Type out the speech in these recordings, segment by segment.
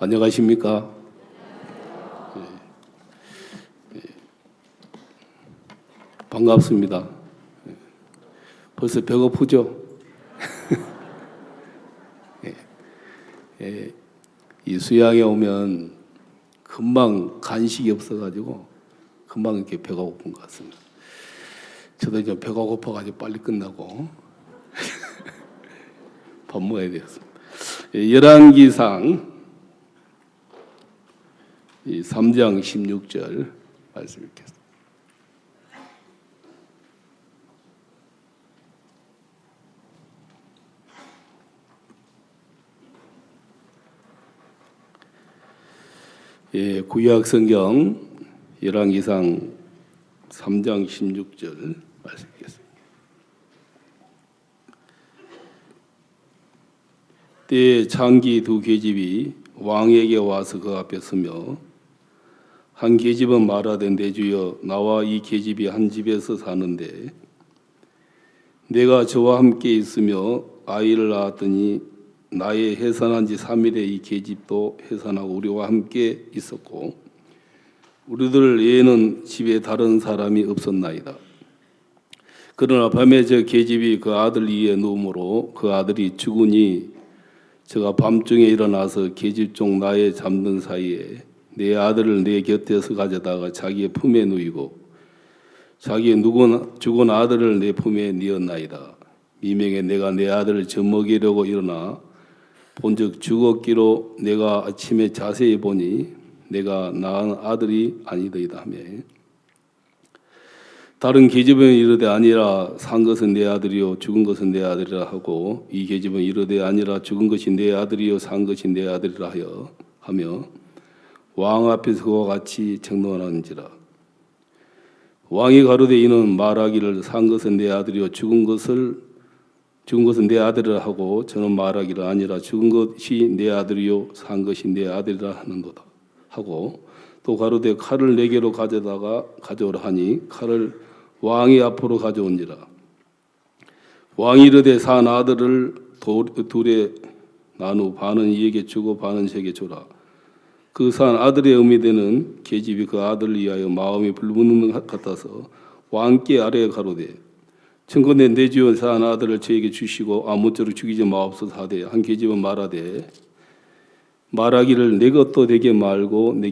안녕하십니까? 반갑습니다. 벌써 배고프죠? 이 수양에 오면 금방 간식이 없어가지고 금방 이렇게 배가 고픈 것 같습니다. 저도 이제 배가 고파가지고 빨리 끝나고 밥 먹어야 되겠습니다. 열왕기상 3장 16절 말씀 읽겠습니다. 구약 성경 열왕기상 3장 16절 말씀 읽겠습니다. 때에 장기 두 계집이 왕에게 와서 그 앞에 서며 한 계집은 말하되 내 주여 나와 이 계집이 한 집에서 사는데 내가 저와 함께 있으며 아이를 낳았더니 나의 해산한 지 3일에 이 계집도 해산하고 우리와 함께 있었고 우리들 외에는 집에 다른 사람이 없었나이다. 그러나 밤에 저 계집이 그 아들 위에 누우므로 그 아들이 죽으니 저가 밤중에 일어나서 계집 종 나에 잠든 사이에 내 아들을 내 곁에서 가져다가 자기의 품에 누이고 자기의 죽은 아들을 내 품에 뉘었나이다. 이명에 내가 내 아들을 젖먹이려고 일어나 본즉 죽었기로 내가 아침에 자세히 보니 내가 낳은 아들이 아니더이다 하며 다른 계집은 이르되 아니라 산 것은 내 아들이요 죽은 것은 내 아들이라 하고 이 계집은 이르되 아니라 죽은 것이 내 아들이요 산 것이 내 아들이라 하며 왕 앞에서 그와 같이 정론하는지라. 왕이 가로되 이는 말하기를 산 것은 내 아들이요 죽은 것은 내 아들이라 하고 저는 말하기를 아니라 죽은 것이 내 아들이요 산 것이 내 아들이라 하는도다 하고 또 가로되 칼을 내게로 가져오라 하니 칼을 왕이 앞으로 가져온지라. 왕이 이르되 산 아들을 둘에 나누 반은 이에게 주고 반은 저에게 주라. 그 산 아들의 의미되는 계집이 그 아들을 위하여 마음이 불붙는 것 같아서 왕께 아래에 가로되 청컨대 내 주여 산 아들을 저에게 주시고 아무쪼록 죽이지 마옵소서 하되 한 계집은 말하기를 내 것도 되게 말고 내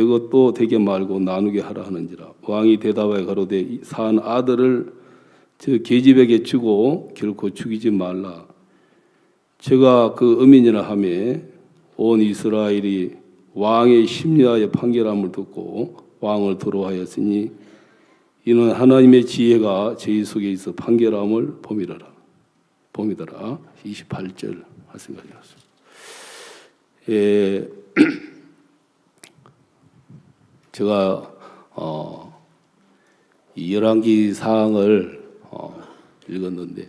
것도 되게 말고 나누게 하라 하는지라. 왕이 대답하여 가로되 산 아들을 저 계집에게 주고 결코 죽이지 말라. 제가 그 의미니라 하며 온 이스라엘이 왕의 심리하여 판결함을 듣고 왕을 두려워하였으니 이는 하나님의 지혜가 저희 속에 있어 판결함을 봄이더라. 28절 말씀까지였습니다. 제가 이 열왕기 사항을 읽었는데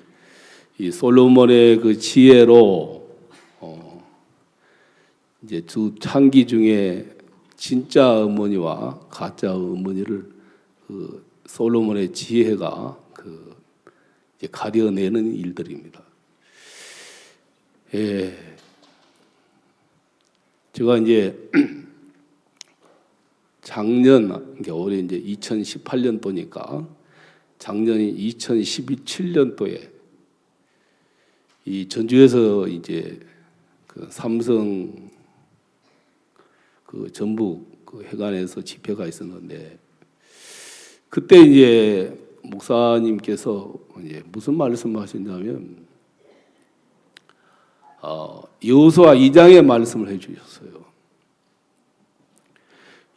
이 솔로몬의 그 지혜로 이제 두 창기 중에 진짜 어머니와 가짜 어머니를 그 솔로몬의 지혜가 그 이제 가려내는 일들입니다. 제가 이제 작년 올해 이제 2018년도니까 작년이 2017년도에 이 전주에서 이제 그 삼성 그 전북 그 회관에서 집회가 있었는데 그때 이제 목사님께서 이제 무슨 말씀하셨냐면 여호수아 2장의 말씀을 해주셨어요.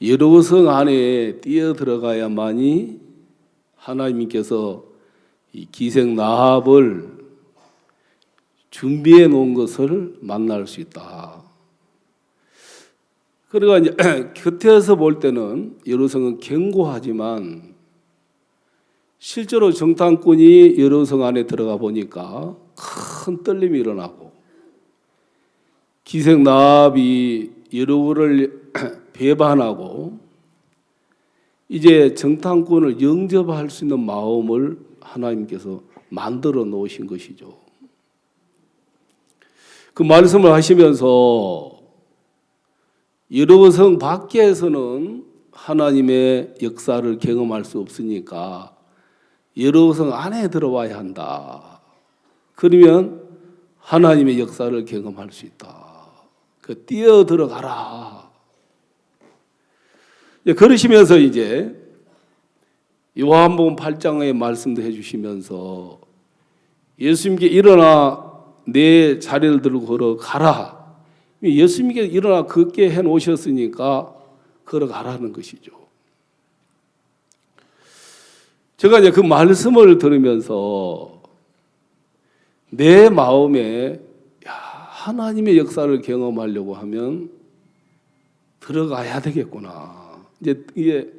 여호성 안에 뛰어 들어가야만이 하나님께서 이 기생 나합을 준비해 놓은 것을 만날 수 있다. 그러니까 이제 곁에서 볼 때는 여호성은 견고하지만 실제로 정탐꾼이 여호성 안에 들어가 보니까 큰 떨림이 일어나고 기생 나합이 여호와를 배반하고 이제 정탐꾼을 영접할 수 있는 마음을 하나님께서 만들어 놓으신 것이죠. 그 말씀을 하시면서 여러성 밖에서는 하나님의 역사를 경험할 수 없으니까 여러성 안에 들어와야 한다. 그러면 하나님의 역사를 경험할 수 있다. 뛰어 들어가라. 그러시면서 이제 요한복음 8장의 말씀도 해주시면서 예수님께 일어나 내 자리를 들고 걸어가라. 예수님께 일어나 걷게 해놓으셨으니까 걸어가라는 것이죠. 제가 이제 그 말씀을 들으면서 내 마음에 하나님의 역사를 경험하려고 하면 들어가야 되겠구나. 이제 이게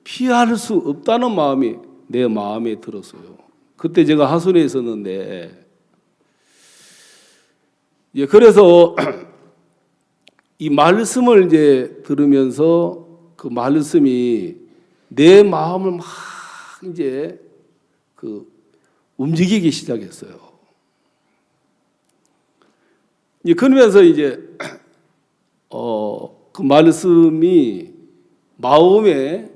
피할 수 없다는 마음이 내 마음에 들었어요. 그때 제가 하순에 있었는데, 그래서 이 말씀을 이제 들으면서 그 말씀이 내 마음을 막 이제 움직이기 시작했어요. 그러면서 이제 그 말씀이 마음에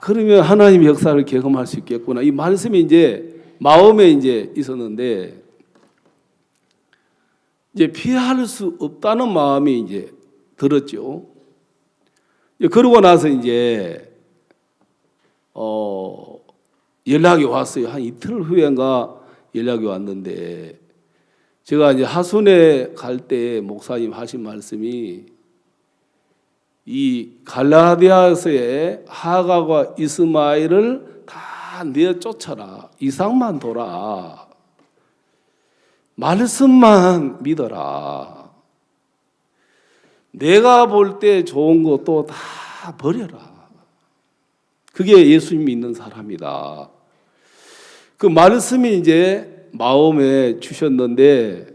그러면 하나님의 역사를 경험할 수 있겠구나. 이 말씀이 이제 마음에 이제 있었는데 이제 피할 수 없다는 마음이 이제 들었죠. 그러고 나서 이제 연락이 왔어요. 한 이틀 후인가 연락이 왔는데 제가 이제 하순에 갈 때 목사님 하신 말씀이 이 갈라디아서의 하가과 이스마엘을 다 내쫓아라. 이상만 둬라. 말씀만 믿어라. 내가 볼 때 좋은 것도 다 버려라. 그게 예수님 믿는 사람이다. 그 말씀이 이제 마음에 주셨는데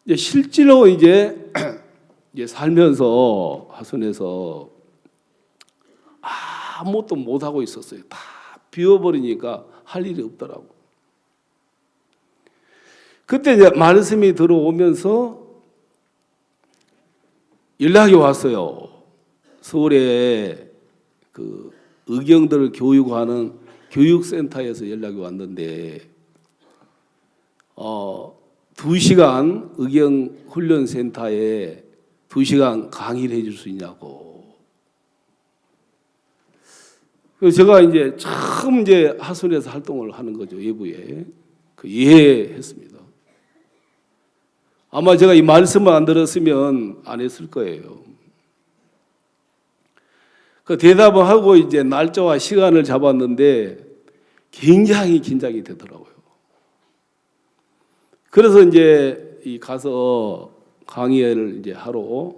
이제 실제로 이제 살면서 하순에서 아무것도 못 하고 있었어요. 다 비워버리니까 할 일이 없더라고. 그때 이제 말씀이 들어오면서 연락이 왔어요. 서울에 그 의경들을 교육하는 교육센터에서 연락이 왔는데 2시간 의경 훈련센터에 2시간 강의를 해줄 수 있냐고. 그래서 제가 이제 처음 이제 하순에서 활동을 하는 거죠. 외부에. 이해했습니다. 아마 제가 이 말씀을 안 들었으면 안 했을 거예요. 그 대답을 하고 이제 날짜와 시간을 잡았는데 굉장히 긴장이 되더라고요. 그래서 이제 가서 강의를 이제 하러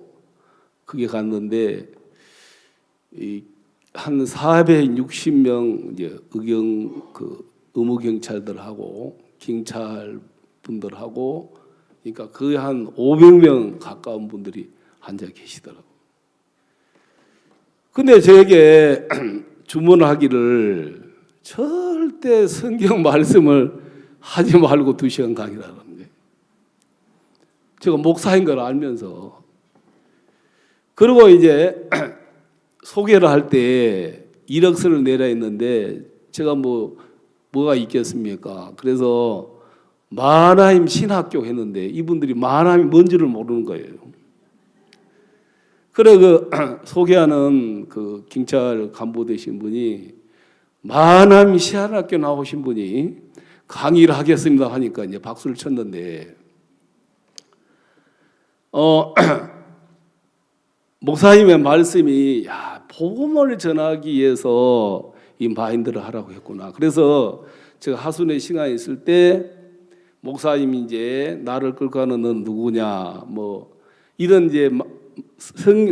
그게 갔는데 한 460명 이제 의경 의무 경찰들하고 경찰 분들하고 그러니까 거의 한 500명 가까운 분들이 앉아 계시더라고요. 근데 저에게 주문하기를 절대 성경 말씀을 하지 말고 2시간 강의라는 거예요. 제가 목사인 걸 알면서. 그리고 이제 소개를 할 때 이력서를 내라 했는데 제가 뭐가 있겠습니까? 그래서 마하나임 신학교 했는데 이분들이 마하나임이 뭔지를 모르는 거예요. 그래 소개하는 그 경찰 간부 되신 분이 마하나임 신학교 나오신 분이 강의를 하겠습니다 하니까 이제 박수를 쳤는데 목사님의 말씀이 복음을 전하기 위해서 이 마인드를 하라고 했구나. 그래서 제가 하순에 시간이 있을 때 목사님이 이제 나를 끌고 가는 넌 누구냐 이런 이제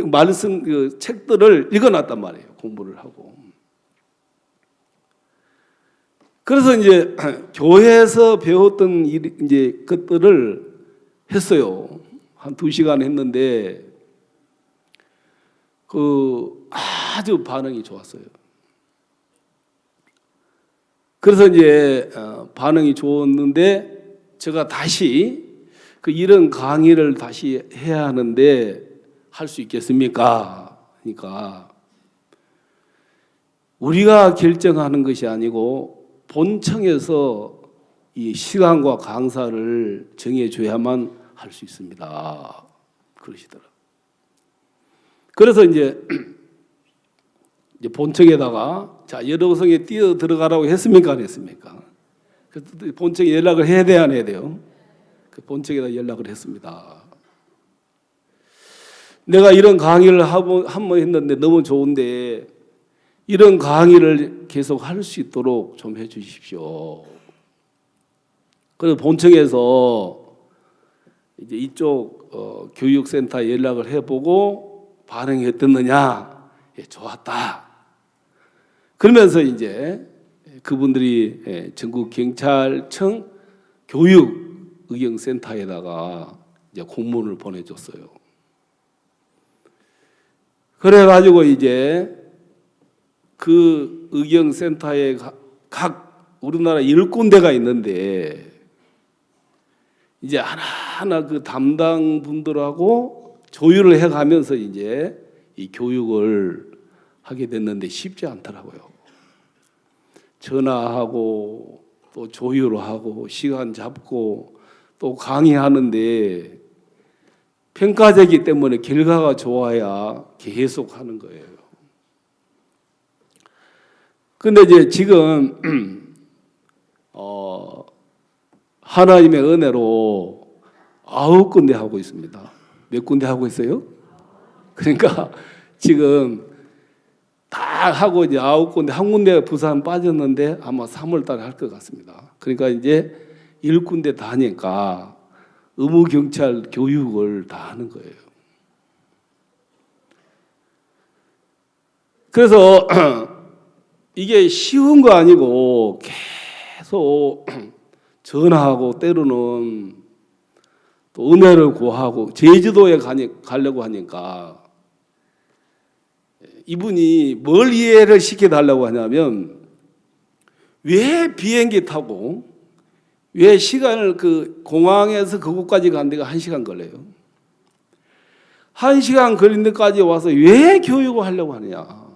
말씀 책들을 읽어놨단 말이에요. 공부를 하고. 그래서 이제 교회에서 배웠던 이제 것들을 했어요. 한 2시간 했는데 아주 반응이 좋았어요. 그래서 이제 반응이 좋았는데 제가 다시 이런 강의를 다시 해야 하는데 할 수 있겠습니까? 그러니까 우리가 결정하는 것이 아니고 본청에서 이 시간과 강사를 정해줘야만 할 수 있습니다. 그러시더라고요. 그래서 이제 본청에다가 자 여러성에 뛰어 들어가라고 했습니까? 안 했습니까? 본청에 연락을 해야 돼야 안 해야 돼요? 그 본청에다 연락을 했습니다. 내가 이런 강의를 한 번 했는데 너무 좋은데 이런 강의를 계속 할 수 있도록 좀 해주십시오. 그래서 본청에서 이제 이쪽 교육센터에 연락을 해보고 반응이 어떻느냐? 예, 좋았다. 그러면서 이제 그분들이 전국경찰청 교육의경센터에다가 이제 공문을 보내줬어요. 그래가지고 이제 그 의경센터에 각 우리나라 10군데가 있는데 이제 하나하나 그 담당 분들하고 조율을 해가면서 이제 이 교육을 하게 됐는데 쉽지 않더라고요. 전화하고 또 조율하고 시간 잡고 또 강의하는데 평가제이기 때문에 결과가 좋아야 계속 하는 거예요. 근데 이제 지금 하나님의 은혜로 9군데 하고 있습니다. 몇 군데 하고 있어요? 그러니까 지금 다 하고 이제 9군데, 한 군데 부산 빠졌는데 아마 3월 달에 할 것 같습니다. 그러니까 이제 10군데 다 하니까 의무경찰 교육을 다 하는 거예요. 그래서 이게 쉬운 거 아니고 계속 전화하고 때로는 또 은혜를 구하고 제주도에 가려고 하니까 이분이 뭘 이해를 시켜달라고 하냐면 왜 비행기 타고 왜 시간을 그 공항에서 그곳까지 간 데가 1시간 걸려요. 1시간 걸린 데까지 와서 왜 교육을 하려고 하느냐.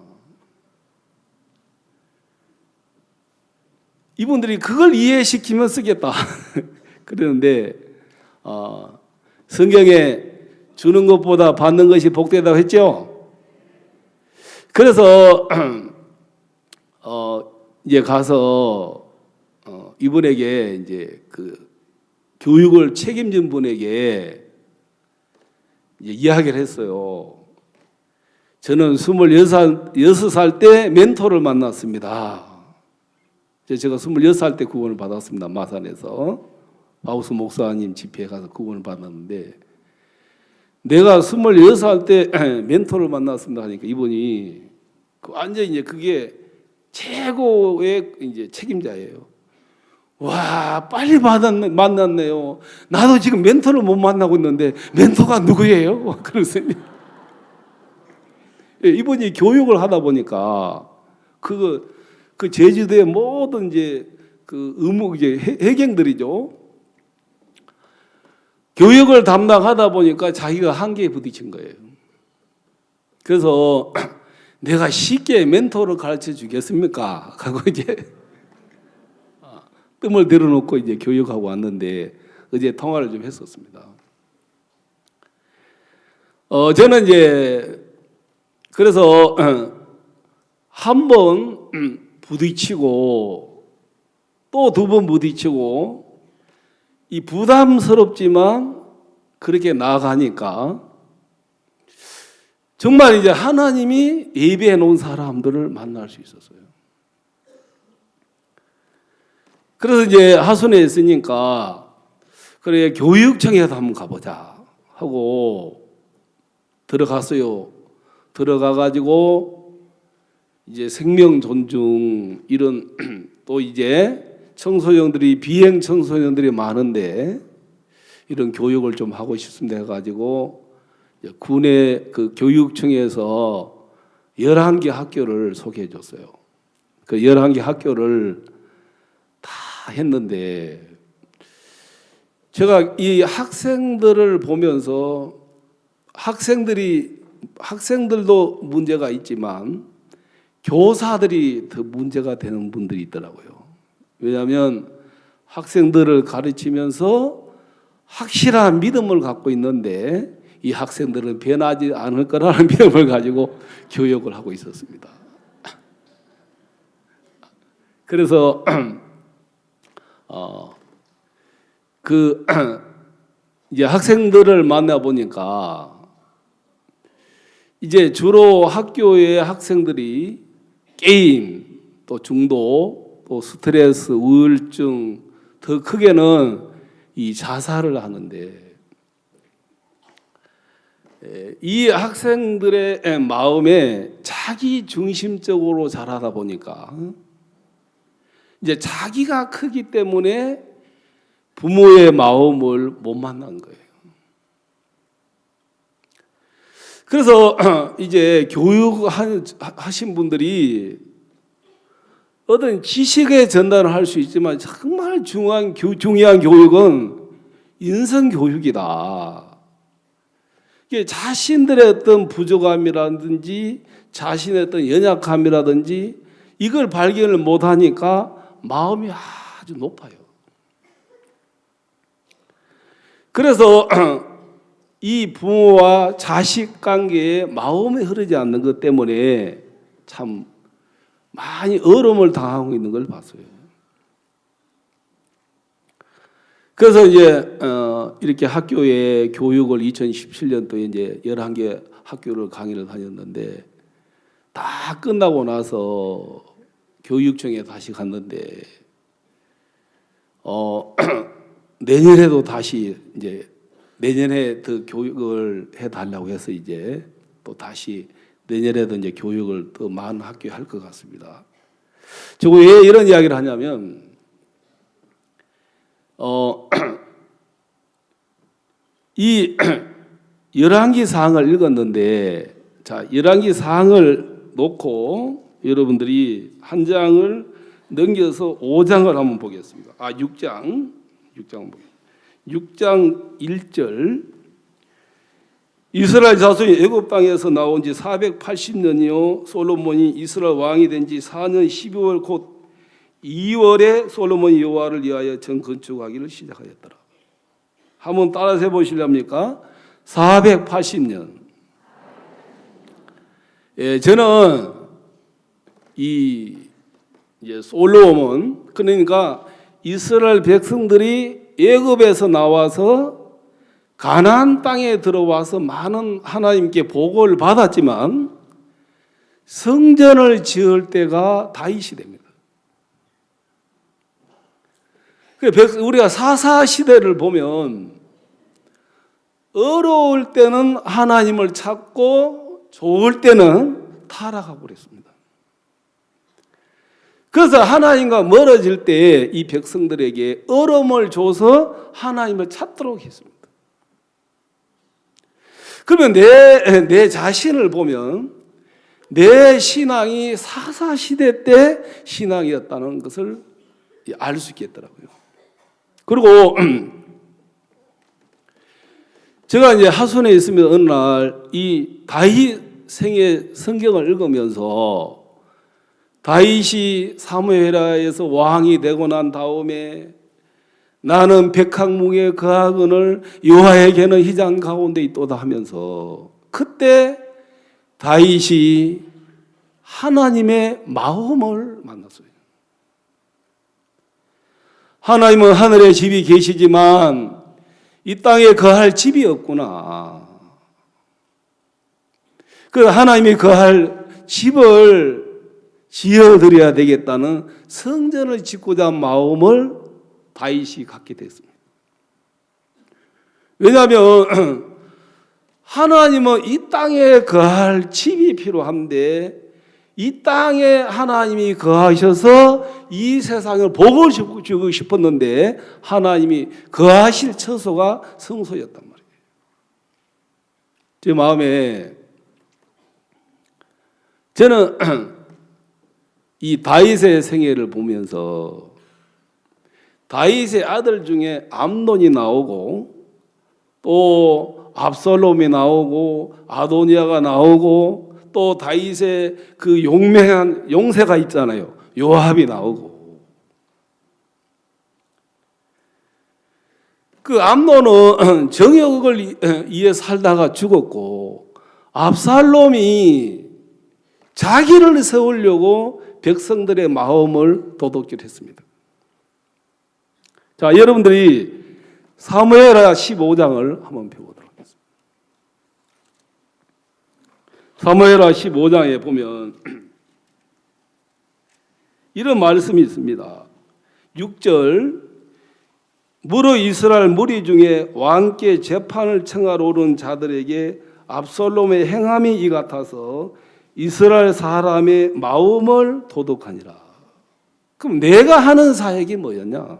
이분들이 그걸 이해시키면 쓰겠다. 그러는데 성경에 주는 것보다 받는 것이 복되다고 했죠. 그래서 이제 가서 이분에게 이제 그 교육을 책임진 분에게 이제 이야기를 했어요. 저는 26살 때 멘토를 만났습니다. 제가 26살 때 구원을 받았습니다. 마산에서 바우스 목사님 집회에 가서 구원을 받았는데 내가 26살 때 멘토를 만났습니다 하니까 이분이 완전히 이제 그게 최고의 이제 책임자예요. 와, 빨리 만났네요. 나도 지금 멘토를 못 만나고 있는데 멘토가 누구예요? 그러세요. 이분이 교육을 하다 보니까 그 제주도의 모든 이제 그 이제 해경들이죠. 교육을 담당하다 보니까 자기가 한계에 부딪힌 거예요. 그래서 내가 쉽게 멘토를 가르쳐 주겠습니까? 하고 이제 뜸을 들어놓고 이제 교육하고 왔는데 어제 통화를 좀 했었습니다. 저는 이제 그래서 한 번 부딪히고 또 2번 부딪히고 이 부담스럽지만 그렇게 나아가니까 정말 이제 하나님이 예배해 놓은 사람들을 만날 수 있었어요. 그래서 이제 하순에 있으니까 그래 교육청에도 한번 가보자 하고 들어갔어요. 들어가가지고 이제 생명 존중 이런 또 이제 청소년들이 비행 청소년들이 많은데 이런 교육을 좀 하고 싶습니다 해가지고 군의 그 교육청에서 11개 학교를 소개해 줬어요. 그 11개 학교를 다 했는데 제가 이 학생들을 보면서 학생들도 문제가 있지만 교사들이 더 문제가 되는 분들이 있더라고요. 왜냐하면 학생들을 가르치면서 확실한 믿음을 갖고 있는데 이 학생들은 변하지 않을 거라는 믿음을 가지고 교육을 하고 있었습니다. 그래서 이제 학생들을 만나 보니까 이제 주로 학교의 학생들이 게임, 또 중독, 또 스트레스, 우울증, 더 크게는 이 자살을 하는데, 이 학생들의 마음에 자기 중심적으로 자라다 보니까 이제 자기가 크기 때문에 부모의 마음을 못 만난 거예요. 그래서 이제 교육하신 분들이 어떤 지식의 전달을 할 수 있지만 정말 중요한 교육은 인성 교육이다. 이게 자신들의 어떤 부족함이라든지 자신의 어떤 연약함이라든지 이걸 발견을 못하니까 마음이 아주 높아요. 그래서 이 부모와 자식 관계에 마음이 흐르지 않는 것 때문에 참 많이 어려움을 당하고 있는 걸 봤어요. 그래서 이제 이렇게 학교에 교육을 2017년도에 이제 11개 학교를 강의를 다녔는데 다 끝나고 나서 교육청에 다시 갔는데 내년에도 다시 이제 내년에 더 교육을 해달라고 해서 이제 또 다시 내년에도 이제 교육을 더 많은 학교에 할 것 같습니다. 제가 왜 이런 이야기를 하냐면 이 열왕기 사항을 읽었는데, 자, 열왕기 사항을 놓고 여러분들이 한 장을 넘겨서 5장을 한번 보겠습니다. 6장 보겠습니다. 6장 1절. 이스라엘 자손이 애굽 땅에서 나온 지 480년이요 솔로몬이 이스라엘 왕이 된 지 4년 12월 곧 2월에 솔로몬이 여호와를 위하여 전 건축하기를 시작하였더라. 한번 따라서 해보시렵니까? 480년. 예, 저는 이제 솔로몬, 그러니까 이스라엘 백성들이 애굽에서 나와서 가나안 땅에 들어와서 많은 하나님께 복을 받았지만 성전을 지을 때가 다윗이 됩니다. 우리가 사사 시대를 보면 어려울 때는 하나님을 찾고 좋을 때는 타락하고 그랬습니다. 그래서 하나님과 멀어질 때 이 백성들에게 어려움을 줘서 하나님을 찾도록 했습니다. 그러면 내 자신을 보면 내 신앙이 사사시대 때 신앙이었다는 것을 알 수 있겠더라고요. 그리고 제가 이제 하순에 있으면 어느 날 이 다윗 생애 성경을 읽으면서 다윗이 사무엘하에서 왕이 되고 난 다음에 나는 백학목에 거하거늘 여호와에게는 휘장 가운데 있도다 하면서 그때 다윗이 하나님의 마음을 만났어요. 하나님은 하늘에 집이 계시지만 이 땅에 거할 집이 없구나. 그 하나님이 거할 집을 지어드려야 되겠다는 성전을 짓고자 한 마음을 다윗이 갖게 됐습니다. 왜냐하면 하나님은 이 땅에 거할 집이 필요한데 이 땅에 하나님이 거하셔서 이 세상을 복을 주고 싶었는데 하나님이 거하실 처소가 성소였단 말이에요. 제 마음에 저는 이 다윗의 생애를 보면서 다윗의 아들 중에 암논이 나오고 또 압살롬이 나오고 아도니아가 나오고 또 다윗의 그 용맹한 용세가 있잖아요. 요압이 나오고. 그 암논은 정욕을 위해 살다가 죽었고 압살롬이 자기를 세우려고 백성들의 마음을 도둑질했습니다. 자, 여러분들이 사무엘하 15장을 한번 펴보도록 하겠습니다. 사무엘하 15장에 보면 이런 말씀이 있습니다. 6절 무릇 이스라엘 무리 중에 왕께 재판을 청하러 오른 자들에게 압살롬의 행함이 이 같아서 이스라엘 사람의 마음을 도둑하니라. 그럼 내가 하는 사역이 뭐였냐?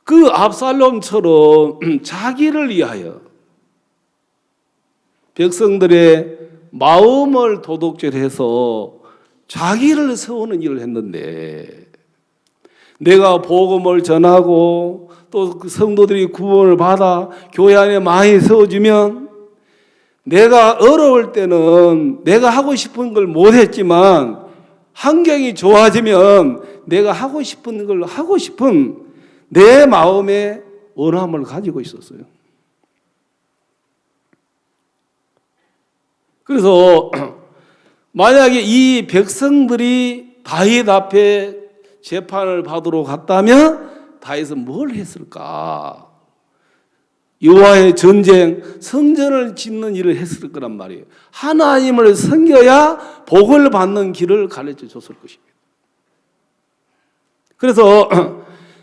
그 압살롬처럼 자기를 위하여 백성들의 마음을 도둑질해서 자기를 세우는 일을 했는데 내가 복음을 전하고 또 그 성도들이 구원을 받아 교회 안에 많이 세워주면 내가 어려울 때는 내가 하고 싶은 걸 못했지만 환경이 좋아지면 내가 하고 싶은 걸 하고 싶은 내 마음의 원함을 가지고 있었어요. 그래서 만약에 이 백성들이 다윗 앞에 재판을 받으러 갔다면 다윗은 뭘 했을까? 여호와의 전쟁, 성전을 짓는 일을 했을 거란 말이에요. 하나님을 섬겨야 복을 받는 길을 가르쳐 줬을 것입니다. 그래서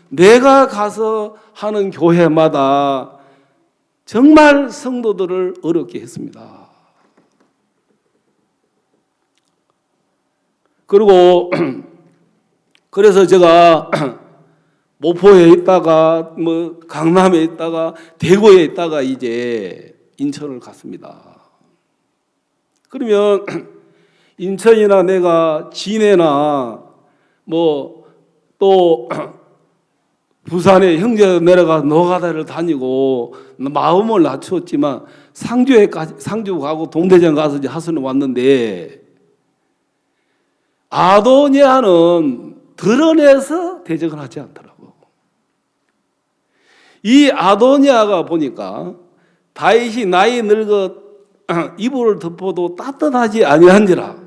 내가 가서 하는 교회마다 정말 성도들을 어렵게 했습니다. 그리고 그래서 제가 모포에 있다가 뭐 강남에 있다가 대구에 있다가 이제 인천을 갔습니다. 그러면 인천이나 내가 진해나 뭐 또 부산에 형제 내려가 노가다를 다니고 마음을 낮추었지만 상주 가고 동대전 가서 이제 하선을 왔는데 아도니아는 드러내서 대적을 하지 않더라고. 이 아도니아가 보니까 다윗이 나이 늙어 이불을 덮어도 따뜻하지 아니한지라.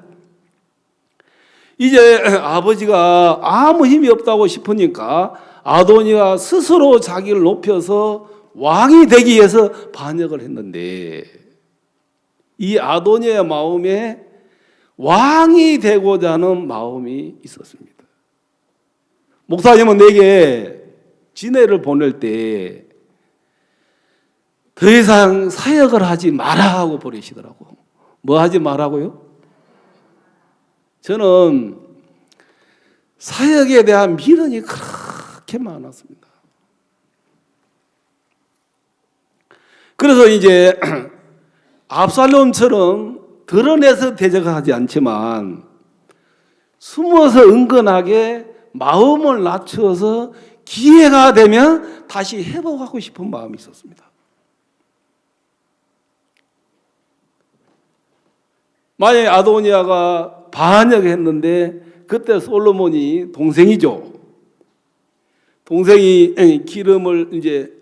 이제 아버지가 아무 힘이 없다고 싶으니까 아도니아가 스스로 자기를 높여서 왕이 되기 위해서 반역을 했는데 이 아도니아의 마음에 왕이 되고자 하는 마음이 있었습니다. 목사님은 내게 진해를 보낼 때 더 이상 사역을 하지 마라 하고 보내시더라고. 뭐 하지 마라고요? 저는 사역에 대한 미련이 그렇게 많았습니다. 그래서 이제 압살롬처럼 드러내서 대적하지 않지만 숨어서 은근하게 마음을 낮추어서 기회가 되면 다시 회복하고 싶은 마음이 있었습니다. 만약에 아도니아가 반역했는데 그때 솔로몬이 동생이죠. 동생이 기름을 이제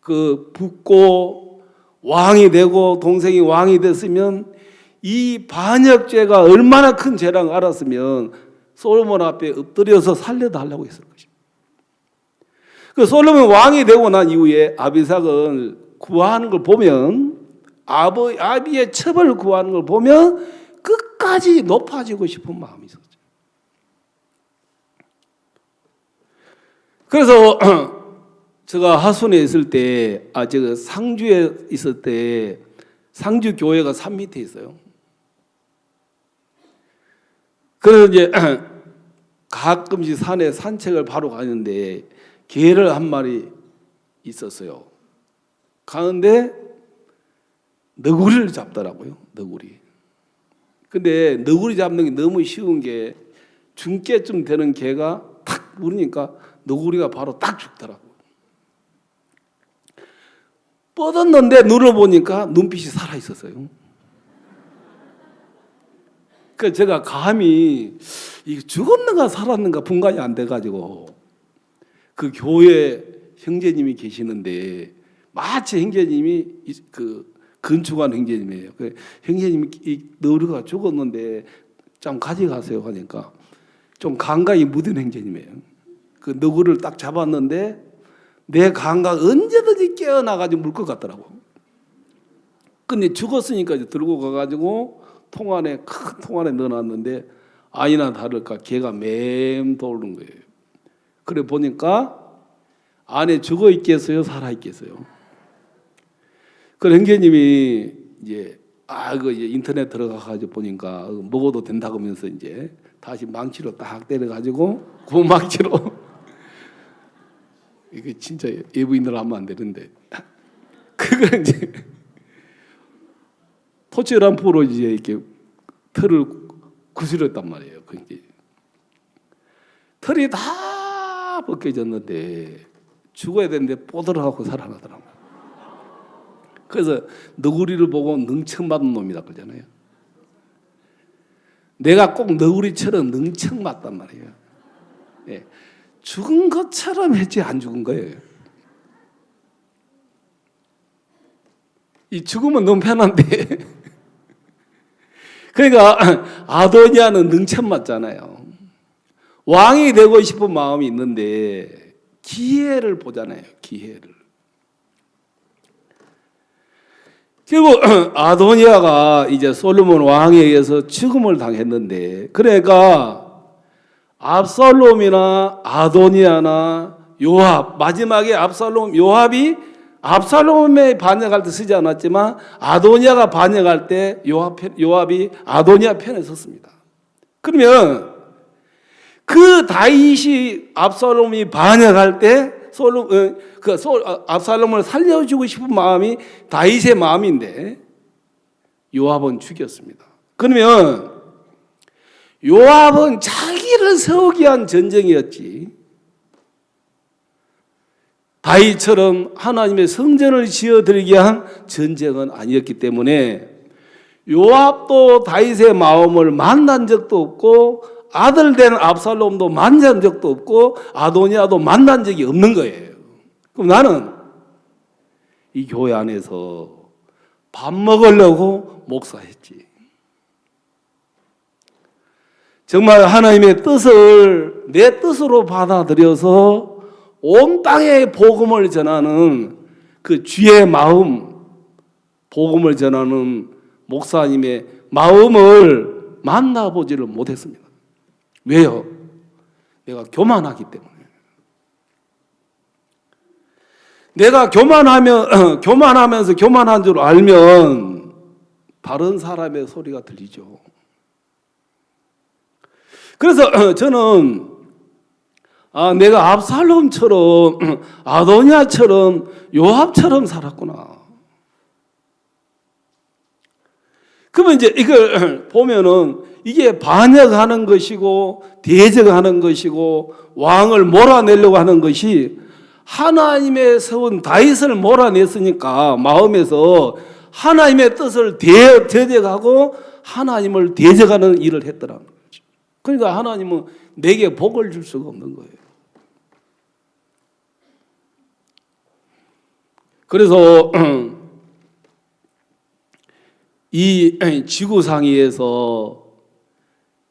그 붓고 왕이 되고 동생이 왕이 됐으면 이 반역죄가 얼마나 큰 죄라는 알았으면 솔로몬 앞에 엎드려서 살려달라고 했을 것입니다. 그 솔로몬 왕이 되고 난 이후에 아비삭을 구하는 걸 보면 아비의 첩을 구하는 걸 보면 끝까지 높아지고 싶은 마음이 있었죠. 그래서 제가 하순에 있을 때, 제가 상주에 있을 때 상주 교회가 산 밑에 있어요. 그래서 이제 가끔씩 산에 산책을 바로 가는데 개를 한 마리 있었어요. 가는데 너구리를 잡더라고요. 너구리. 근데 너구리 잡는 게 너무 쉬운 게 중께쯤 되는 개가 탁 물으니까 너구리가 바로 딱 죽더라고요. 뻗었는데 눈을 보니까 눈빛이 살아 있었어요. 그러니까 제가 감히 이게 죽었는가 살았는가 분간이 안 돼가지고 그 교회 형제님이 계시는데 마치 형제님이 그 건축한 형제님이에요. 그 형제님이 너희가 죽었는데 좀 가져가세요 하니까 좀 감각이 무딘 형제님이에요. 그 너구를 딱 잡았는데 내 감각 언제든지 깨어나가지고 물 것 같더라고. 근데 죽었으니까 이제 들고 가가지고 큰 통 안에 넣어놨는데 아니나 다를까 개가 맴도는 거예요. 그래 보니까 안에 죽어 있겠어요, 살아 있겠어요. 그 형제님이 이제 이거 이제 인터넷 들어가가지고 보니까 먹어도 된다고 하면서 이제 다시 망치로 딱 때려가지고 구멍망치로 이게 진짜 예부인들 하면 안 되는데 그거 이제 토치람프로 이제 이렇게 털을 구슬렸단 말이에요. 그 이제 털이 다 벗겨졌는데 죽어야 되는데 뽀들하고 살아나더라고요. 그래서 너구리를 보고 능청맞은 놈이다 그러잖아요. 내가 꼭 너구리처럼 능청맞단 말이에요. 예. 죽은 것처럼 했지 안 죽은 거예요. 이 죽으면 너무 편한데 그러니까 아도니아는 능청맞잖아요. 왕이 되고 싶은 마음이 있는데 기회를 보잖아요. 기회를. 결국 아도니아가 이제 솔로몬 왕에 의해서 죽음을 당했는데 그러니까 압살롬이나 아도니아나 요압 마지막에 요압이 압살롬에 반역할 때 쓰지 않았지만 아도니아가 반역할 때 요압이 아도니아 편에 섰습니다. 그러면 그 다윗이 압살롬이 반역할 때 압살롬을 살려주고 싶은 마음이 다윗의 마음인데 요압은 죽였습니다. 그러면 요압은 자기를 세우기 위한 전쟁이었지 다윗처럼 하나님의 성전을 지어드리기 위한 전쟁은 아니었기 때문에 요압도 다윗의 마음을 만난 적도 없고 아들 된 압살롬도 만난 적도 없고 아도니아도 만난 적이 없는 거예요. 그럼 나는 이 교회 안에서 밥 먹으려고 목사했지. 정말 하나님의 뜻을 내 뜻으로 받아들여서 온 땅에 복음을 전하는 그 주의 마음, 복음을 전하는 목사님의 마음을 만나보지를 못했습니다. 왜요? 내가 교만하기 때문에. 내가 교만하면서 교만한 줄 알면 다른 사람의 소리가 들리죠. 그래서 저는 내가 압살롬처럼 아도니아처럼 요압처럼 살았구나. 그러면 이제 이걸 보면은 이게 반역하는 것이고 대적하는 것이고 왕을 몰아내려고 하는 것이 하나님의 세운 다윗을 몰아냈으니까 마음에서 하나님의 뜻을 대적하고 하나님을 대적하는 일을 했더라는 거죠. 그러니까 하나님은 내게 복을 줄 수가 없는 거예요. 그래서 이 지구상위에서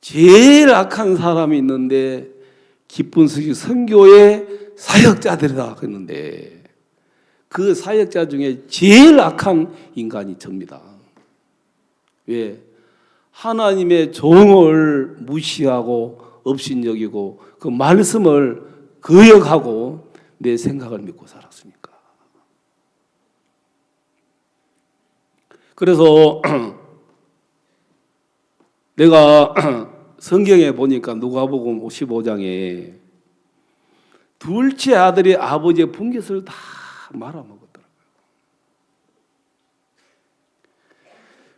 제일 악한 사람이 있는데 기쁜 소식 선교의 사역자들이다 했는데 그 사역자 중에 제일 악한 인간이 접니다. 왜? 하나님의 종을 무시하고 업신여기고 그 말씀을 거역하고 내 생각을 믿고 살았으니까. 그래서 내가 성경에 보니까 누가복음 15장에 둘째 아들이 아버지의 분깃을 다 말아먹었더라고요.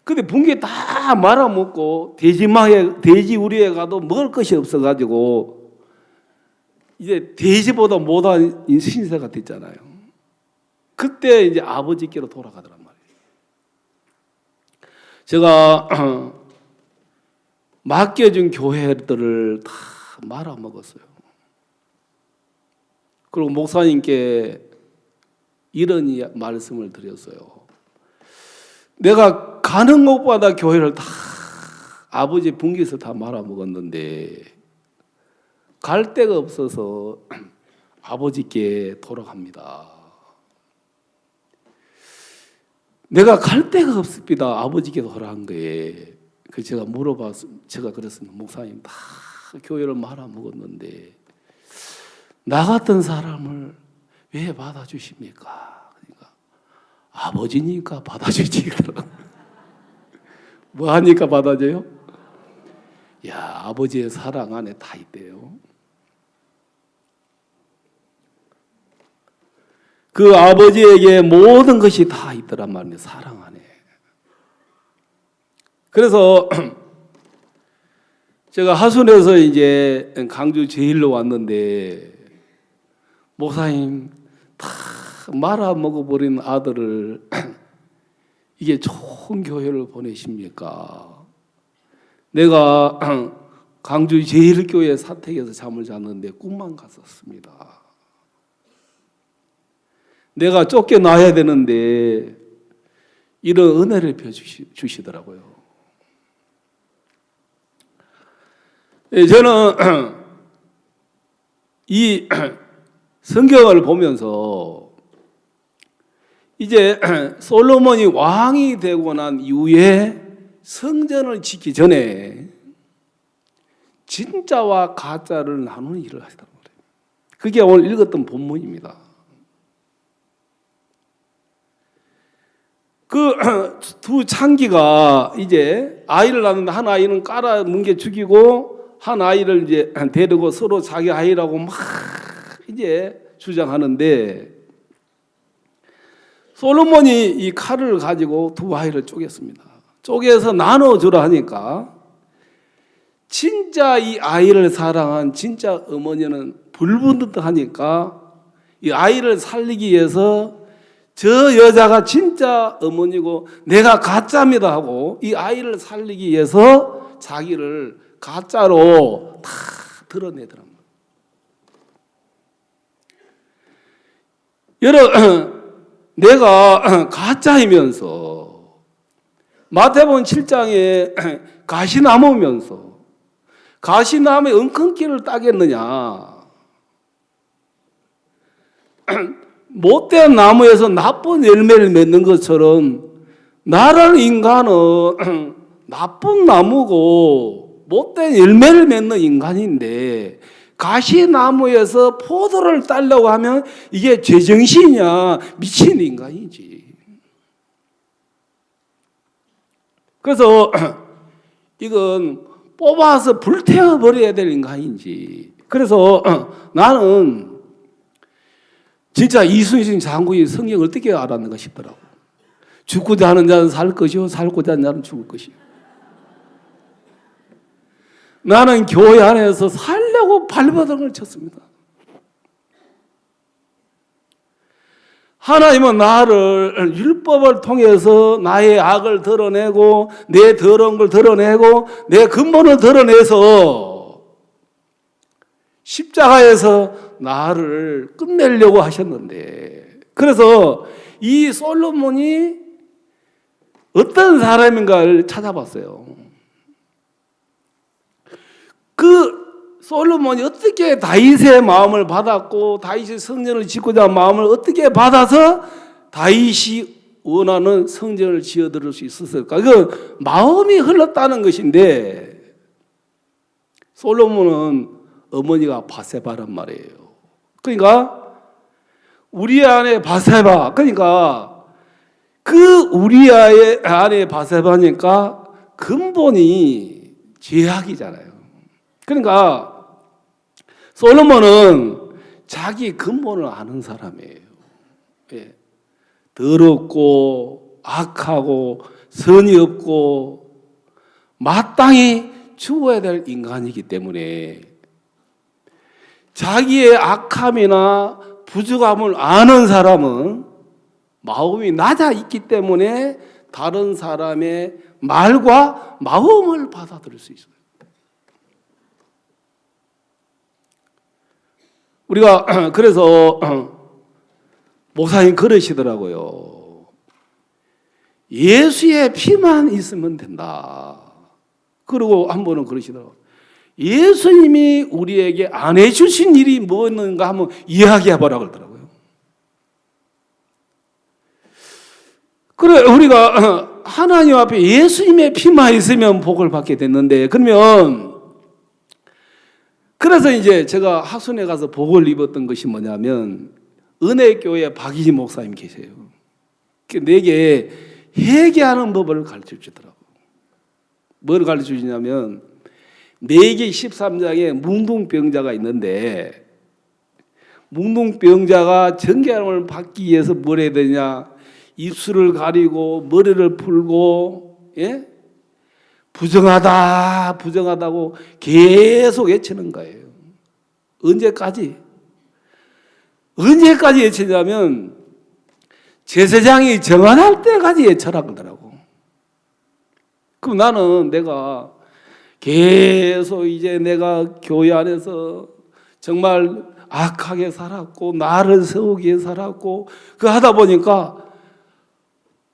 근데 분깃 다 말아먹고 돼지 우리에 가도 먹을 것이 없어가지고 이제 돼지보다 못한 신세가 됐잖아요. 그때 이제 아버지께로 돌아가더란 말이에요. 제가 맡겨준 교회들을 다 말아먹었어요. 그리고 목사님께 이런 말씀을 드렸어요. 내가 가는 곳마다 교회를 다 아버지 분깃을 다 말아먹었는데 갈 데가 없어서 아버지께 돌아갑니다. 내가 갈 데가 없습니다. 아버지께 돌아간 거에. 그 제가 제가 그랬습니다. 목사님 다 교회를 말아먹었는데 나 같은 사람을 왜 받아주십니까? 그러니까 아버지니까 받아주지. 뭐 하니까 받아줘요? 야, 아버지의 사랑 안에 다 있대요. 그 아버지에게 모든 것이 다 있더란 말이에요. 사랑 안에. 그래서 제가 하순에서 이제 강주 제일로 왔는데 목사님 다 말아먹어버린 아들을 이게 좋은 교회를 보내십니까? 내가 강주 제일교회 사택에서 잠을 잤는데 꿈만 갔었습니다. 내가 쫓겨나야 되는데 이런 은혜를 펴주시더라고요. 저는 이 성경을 보면서 이제 솔로몬이 왕이 되고 난 이후에 성전을 짓기 전에 진짜와 가짜를 나누는 일을 하시단 말이에요. 그게 오늘 읽었던 본문입니다. 그 두 창기가 이제 아이를 낳는데 한 아이는 깔아 뭉개 죽이고 한 아이를 이제 데리고 서로 자기 아이라고 막 이제 주장하는데 솔로몬이 이 칼을 가지고 두 아이를 쪼갰습니다. 쪼개서 나눠주라 하니까 진짜 이 아이를 사랑한 진짜 어머니는 불붙듯하니까 이 아이를 살리기 위해서 저 여자가 진짜 어머니고 내가 가짜입니다 하고 이 아이를 살리기 위해서 자기를 가짜로 다 드러내더랍니다. 여러분, 내가 가짜이면서 마태복음 7장에 가시나무면서 가시나무에 엉겅퀴를 따겠느냐? 못된 나무에서 나쁜 열매를 맺는 것처럼 나라는 인간은 나쁜 나무고 못된 열매를 맺는 인간인데 가시나무에서 포도를 따려고 하면 이게 제정신이냐 미친 인간이지. 그래서 이건 뽑아서 불태워버려야 될 인간인지. 그래서 나는 진짜 이순신 장군이 성경을 어떻게 알았는가 싶더라고. 죽고자 하는 자는 살 것이요 살고자 하는 자는 죽을 것이요. 나는 교회 안에서 살려고 발버둥을 쳤습니다. 하나님은 나를 율법을 통해서 나의 악을 드러내고 내 더러운 걸 드러내고 내 근본을 드러내서 십자가에서 나를 끝내려고 하셨는데, 그래서 이 솔로몬이 어떤 사람인가를 찾아봤어요. 그 솔로몬이 어떻게 다윗의 마음을 받았고 다윗이 성전을 짓고자 한 마음을 어떻게 받아서 다윗이 원하는 성전을 지어드릴 수 있었을까? 그 마음이 흘렀다는 것인데 솔로몬은 어머니가 바세바란 말이에요. 그러니까 우리 안에 바세바, 그러니까 그 우리 안에 바세바니까 근본이 죄악이잖아요. 그러니까 솔로몬은 자기 근본을 아는 사람이에요. 예. 더럽고 악하고 선이 없고 마땅히 죽어야 될 인간이기 때문에 자기의 악함이나 부족함을 아는 사람은 마음이 낮아 있기 때문에 다른 사람의 말과 마음을 받아들일 수 있어요. 우리가 그래서 목사님 그러시더라고요. 예수의 피만 있으면 된다. 그리고 한 번은 그러시더라고요. 예수님이 우리에게 안 해주신 일이 뭐였는가 한번 이야기해보라 그러더라고요. 그래, 우리가 하나님 앞에 예수님의 피만 있으면 복을 받게 됐는데, 그러면 그래서 이제 제가 하순에 가서 복을 입었던 것이 뭐냐면 은혜교회 박희지 목사님 계세요. 내게 회개하는 법을 가르쳐 주더라고요. 뭘 가르쳐 주냐면 내게 13장에 뭉둥병자가 있는데 뭉둥병자가 정결함을 받기 위해서 뭘 해야 되냐? 입술을 가리고 머리를 풀고, 예? 부정하다 부정하다고 계속 외치는 거예요. 언제까지 외치냐면 제사장이 정한할 때까지 외쳐라 그러더라고. 그럼 나는 내가 계속 이제 내가 교회 안에서 정말 악하게 살았고 나를 세우기 위해 살았고 그 하다 보니까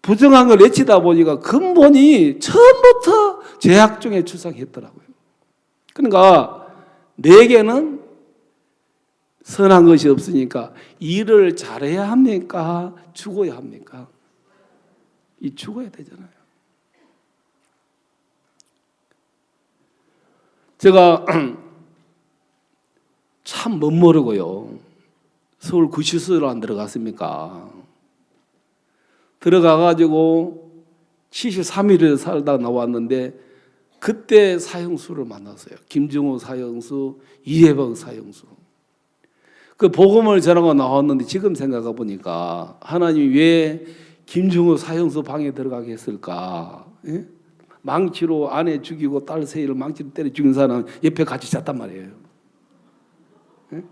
부정한 걸 외치다 보니까 근본이 처음부터 죄악 중에 출생했더라고요. 그러니까 내게는 선한 것이 없으니까 일을 잘해야 합니까? 죽어야 합니까? 죽어야 되잖아요. 제가 참 멋모르고요. 서울 구치소를 안 들어갔습니까? 들어가가지고 73일을 살다 나왔는데 그때 사형수를 만났어요. 김정호 사형수, 이해범 사형수. 그 복음을 전하고 나왔는데 지금 생각해 보니까 하나님이 왜 김정호 사형수 방에 들어가게 했을까? 예? 망치로 아내 죽이고 딸 세이를 망치로 때려 죽인 사람 옆에 같이 잤단 말이에요. 예?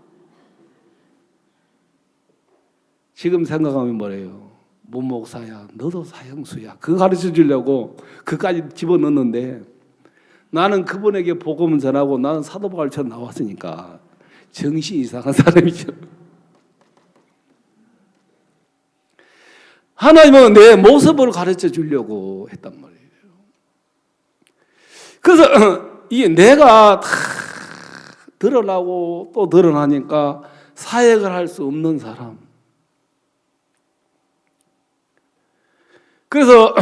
지금 생각하면 뭐래요? 문 목사야, 너도 사형수야. 그거 가르쳐 주려고 그까지 집어넣는데 나는 그분에게 복음을 전하고 나는 사도바울처럼 나왔으니까 정신 이상한 사람이죠. 하나님은 내 모습을 가르쳐 주려고 했단 말이에요. 그래서 이게 내가 다 드러나고 또 드러나니까 사역을 할 수 없는 사람. 그래서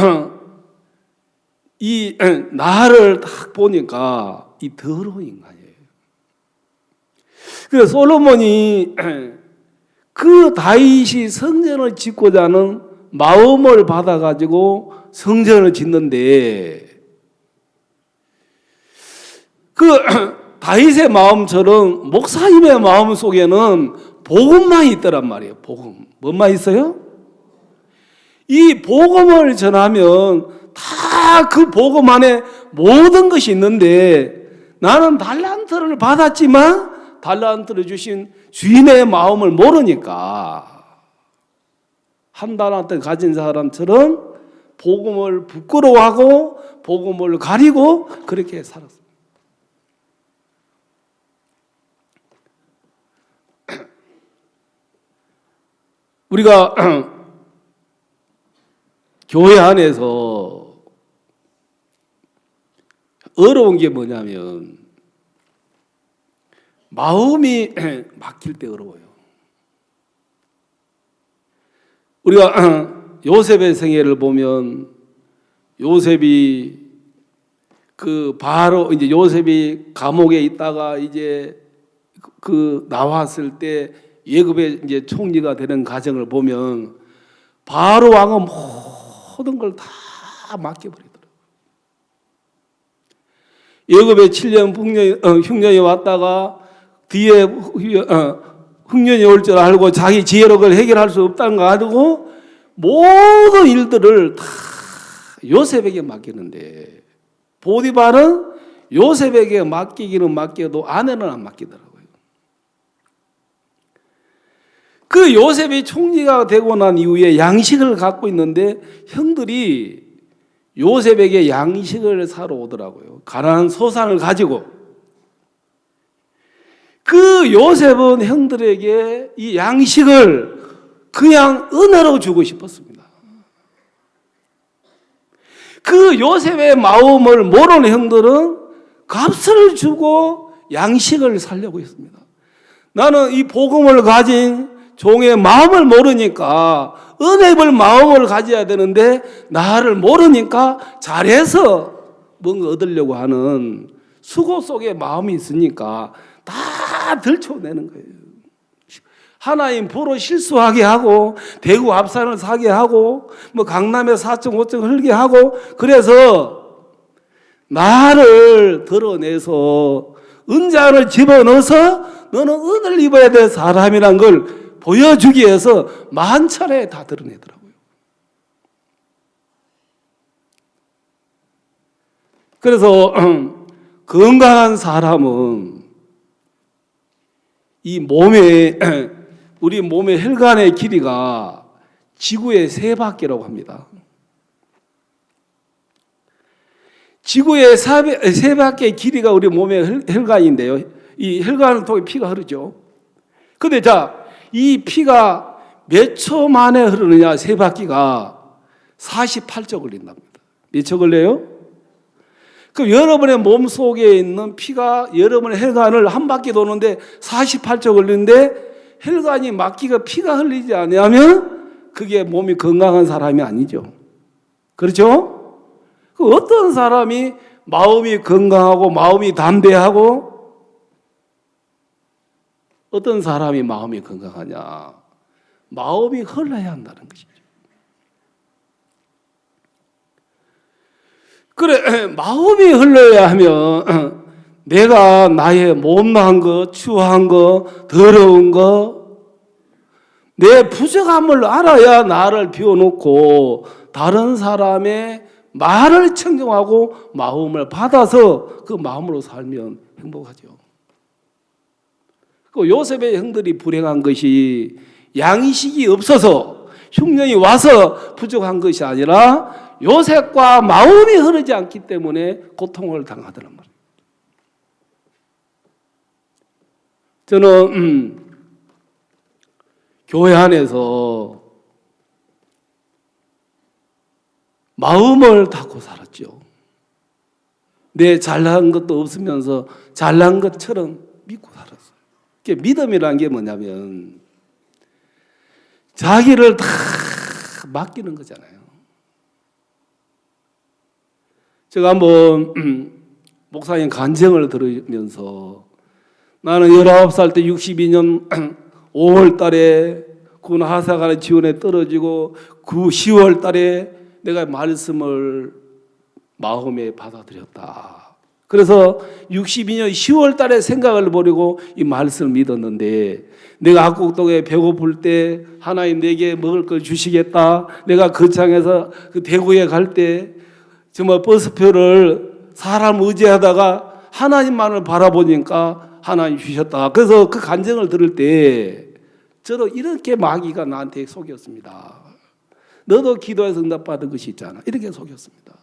이 나를 딱 보니까 이 더러운 인간이에요. 그래서 솔로몬이 그 다윗이 성전을 짓고자 하는 마음을 받아가지고 성전을 짓는데 그 다윗의 마음처럼 목사님의 마음 속에는 복음만 있더란 말이에요. 복음. 뭐만 있어요? 이 복음을 전하면 다 그 복음 안에 모든 것이 있는데 나는 달란트를 받았지만 달란트를 주신 주인의 마음을 모르니까 한 달란트 가진 사람처럼 복음을 부끄러워하고 복음을 가리고 그렇게 살았습니다. 우리가 교회 안에서 어려운 게 뭐냐면 마음이 막힐 때 어려워요. 우리가 요셉의 생애를 보면 요셉이 바로 이제 요셉이 감옥에 있다가 이제 나왔을 때 예굽의 이제 총리가 되는 과정을 보면 바로 왕은 모든 걸 다 맡겨버리더라고요. 예굽에 7년 흉년이 왔다가 뒤에 흉년이 올 줄 알고 자기 지혜로 그걸 해결할 수 없다는 거 알고 모든 일들을 다 요셉에게 맡기는데 보디발은 요셉에게 맡기기는 맡겨도 아내는 안 맡기더라고요. 그 요셉이 총리가 되고 난 이후에 양식을 갖고 있는데 형들이 요셉에게 양식을 사러 오더라고요. 가난한 소산을 가지고. 그 요셉은 형들에게 이 양식을 그냥 은혜로 주고 싶었습니다. 그 요셉의 마음을 모르는 형들은 값을 주고 양식을 살려고 했습니다. 나는 이 복음을 가진 종의 마음을 모르니까 은혜의 마음을 가져야 되는데 나를 모르니까 잘해서 뭔가 얻으려고 하는 수고 속에 마음이 있으니까 다 들춰내는 거예요. 하나님 보러 실수하게 하고 대구 앞산을 사게 하고 뭐 강남에 4층 5층 흘게 하고 그래서 나를 드러내서 은장을 집어넣어서 너는 은을 입어야 될 사람이란 걸 보여주기 위해서 만차례 다 드러내더라고요. 그래서 건강한 사람은 이 몸에 우리 몸의 혈관의 길이가 지구의 3바퀴라고 합니다. 지구의 3바퀴의 길이가 우리 몸의 혈관인데요. 이 혈관을 통해 피가 흐르죠. 근데 이 피가 몇 초 만에 흐르느냐, 3바퀴가 48초 걸린답니다. 몇 초 걸려요? 그럼 여러분의 몸 속에 있는 피가 여러분의 혈관을 한 바퀴 도는데 48초 걸리는데 혈관이 막히고 피가 흘리지 않으면 그게 몸이 건강한 사람이 아니죠. 그렇죠? 그 어떤 사람이 마음이 건강하고 마음이 담대하고 어떤 사람이 마음이 건강하냐? 마음이 흘러야 한다는 것이죠. 그래, 마음이 흘러야 하면 내가 나의 못난 거, 추한 거, 더러운 거, 내 부족함을 알아야 나를 비워놓고 다른 사람의 말을 청정하고 마음을 받아서 그 마음으로 살면 행복하죠. 그 요셉의 형들이 불행한 것이 양식이 없어서 흉년이 와서 부족한 것이 아니라 요셉과 마음이 흐르지 않기 때문에 고통을 당하더란 말이에요. 저는 교회 안에서 마음을 닫고 살았죠. 내 잘난 것도 없으면서 잘난 것처럼 믿고 살았어요. 믿음이라는 게 뭐냐면 자기를 다 맡기는 거잖아요. 제가 한번 목사님 간증을 들으면서 나는 19살 때 62년 5월 달에 군 하사관의 지원에 떨어지고 그 10월 달에 내가 말씀을 마음에 받아들였다. 그래서 62년 10월 달에 생각을 버리고 이 말씀을 믿었는데 내가 악곡동에 배고플 때 하나님 내게 먹을 걸 주시겠다. 내가 거창에서 그 대구에 갈 때 정말 버스표를 사람 의지하다가 하나님만을 바라보니까 하나님 주셨다. 그래서 그 간증을 들을 때 저도 이렇게 마귀가 나한테 속였습니다. 너도 기도해서 응답받은 것이 있잖아. 이렇게 속였습니다.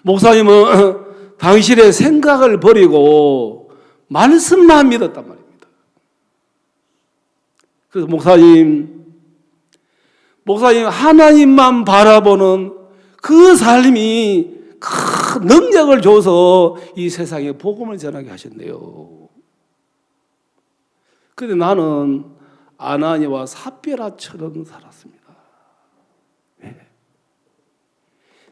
목사님은 당신의 생각을 버리고 말씀만 믿었단 말입니다. 그래서 목사님 하나님만 바라보는 그 삶이 큰 능력을 줘서 이 세상에 복음을 전하게 하셨네요. 그런데 나는 아나니와 삽비라처럼 살았습니다.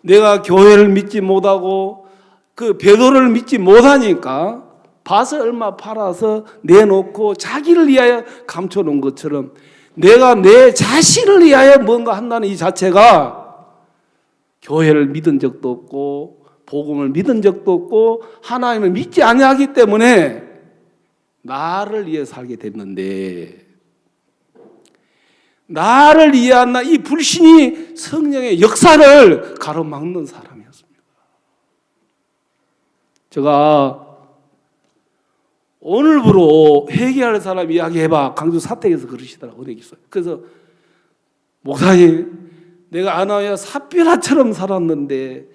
내가 교회를 믿지 못하고 그 배도를 믿지 못하니까 밭을 얼마 팔아서 내놓고 자기를 위하여 감춰놓은 것처럼 내가 내 자신을 위하여 뭔가 한다는 이 자체가 교회를 믿은 적도 없고 복음을 믿은 적도 없고 하나님을 믿지 아니하기 때문에 나를 위해 살게 됐는데 나를 위한 이 불신이 성령의 역사를 가로막는 사람이었습니다. 5 오늘부로 회개할 사람 이야기해봐. 강주 사택에서 그러시더라고요. 그래서 목사님, 내가 아나야 삽비라처럼 살았는데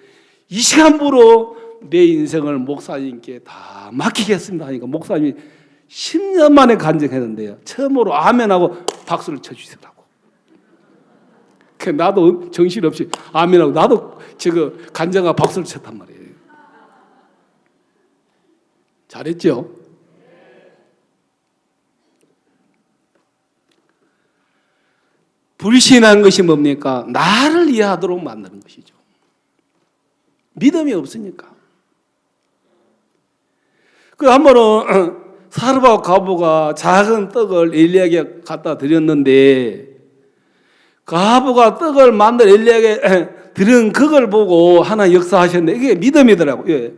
이 시간부로 내 인생을 목사님께 다 맡기겠습니다 하니까 목사님이 10년 만에 간증했는데요, 처음으로 아멘하고 박수를 쳐주시더라고. 나도 정신없이 아멘하고 나도 간증하고 박수를 쳤단 말이에요. 잘했죠? 불신한 것이 뭡니까? 나를 이해하도록 만드는 것이죠. 믿음이 없으니까. 그 한 번은 사르밧 과부가 작은 떡을 엘리야에게 갖다 드렸는데 과부가 떡을 만들 엘리야에게 드린 그걸 보고 하나 역사하셨는데 이게 믿음이더라고요. 예.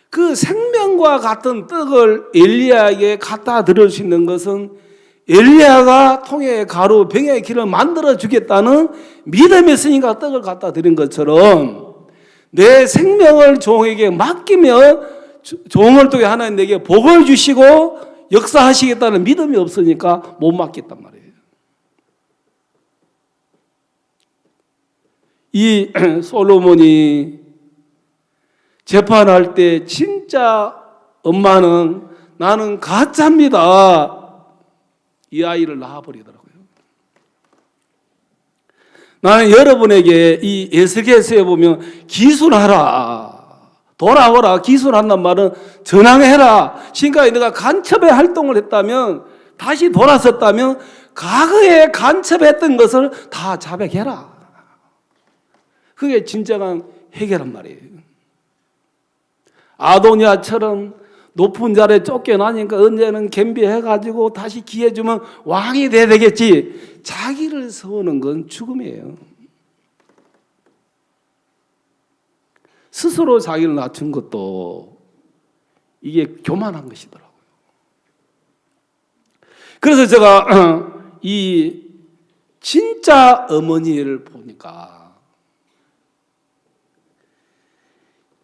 그 생명과 같은 떡을 엘리야에게 갖다 드릴 수 있는 것은 엘리야가 통에 가루 병의 길을 만들어 주겠다는 믿음이 있으니까 떡을 갖다 드린 것처럼 내 생명을 종에게 맡기면 종을 통해 하나님 내게 복을 주시고 역사하시겠다는 믿음이 없으니까 못 맡겠단 말이에요. 이 솔로몬이 재판할 때 진짜 엄마는 나는 가짜입니다, 이 아이를 낳아버리더라고요. 나는 여러분에게 이 에스겔서에 보면 기술하라, 돌아오라, 기술한단 말은 전향해라. 지금까지 내가 간첩의 활동을 했다면, 다시 돌아섰다면 과거에 간첩했던 것을 다 자백해라. 그게 진정한 해결한 말이에요. 아도니아처럼 높은 자리에 쫓겨나니까 언제는 겸비해가지고 다시 기회 주면 왕이 돼야 되겠지. 자기를 세우는 건 죽음이에요. 스스로 자기를 낮춘 것도 이게 교만한 것이더라고요. 그래서 제가 이 진짜 어머니를 보니까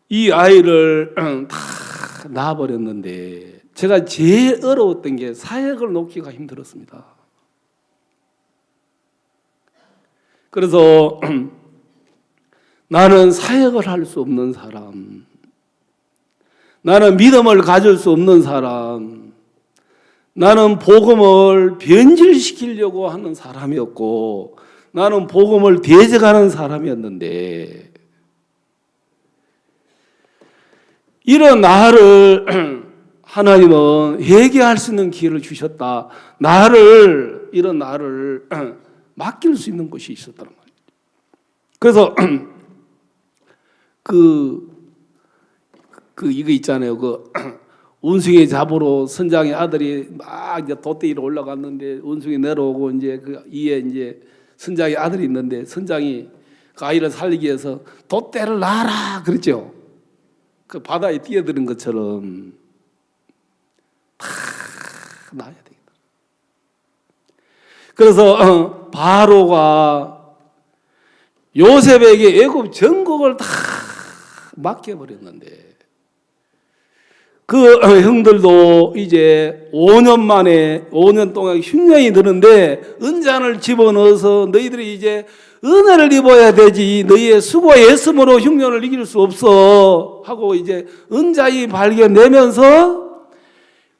이 아이를 다 낳아버렸는데 제가 제일 어려웠던 게 사역을 놓기가 힘들었습니다. 그래서 나는 사역을 할 수 없는 사람, 나는 믿음을 가질 수 없는 사람, 나는 복음을 변질시키려고 하는 사람이었고 나는 복음을 대적하는 사람이었는데 이런 나를 하나님은 회개할 수 있는 기회를 주셨다. 이런 나를 맡길 수 있는 곳이 있었단 말이에요. 그래서 이거 있잖아요. 원숭이 잡으러 선장의 아들이 막 이제 돛대 위로 올라갔는데 원숭이 내려오고 이제 그 위에 이제 선장의 아들이 있는데 선장이 그 아이를 살리기 위해서 돛대를 놔라 그랬죠. 그 바다에 뛰어드는 것처럼 다 놔야 되겠다. 그래서 바로가 요셉에게 애굽 전국을 다 맡겨버렸는데 그 형들도 이제 5년 동안 흉년이 드는데 은잔을 집어넣어서 너희들이 이제 은혜를 입어야 되지 너희의 수고의 애씀으로 흉년을 이길 수 없어 하고 이제 은자이 발견되면서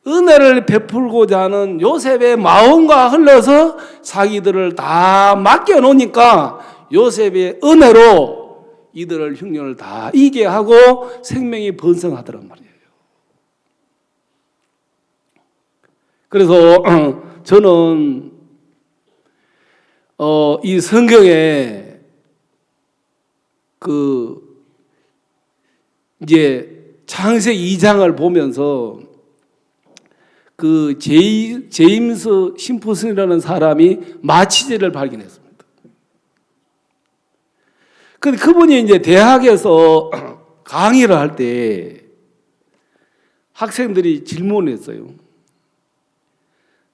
은혜를 베풀고자 하는 요셉의 마음과 흘러서 자기들을 다 맡겨놓으니까 요셉의 은혜로 이들을 흉년을 다 이기게 하고 생명이 번성하더란 말이에요. 그래서 저는 이 성경에 이제 창세기 2장을 보면서 제임스 심프슨이라는 사람이 마취제를 발견했습니다. 근데 그분이 이제 대학에서 강의를 할 때 학생들이 질문했어요.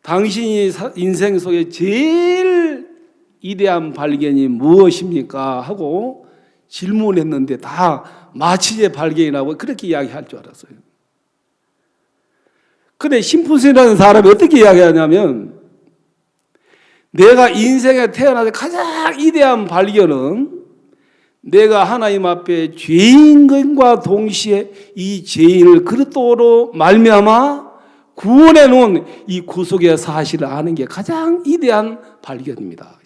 당신이 인생 속에 제일 위대한 발견이 무엇입니까? 하고 질문했는데 다 마취제 발견이라고 그렇게 이야기할 줄 알았어요. 근데 심푸스라는 사람이 어떻게 이야기하냐면 내가 인생에 태어나서 가장 위대한 발견은 내가 하나님 앞에 죄인과 동시에 이 죄인을 그리스도로 말미암아 구원해 놓은 이 구속의 사실을 아는 게 가장 위대한 발견입니다.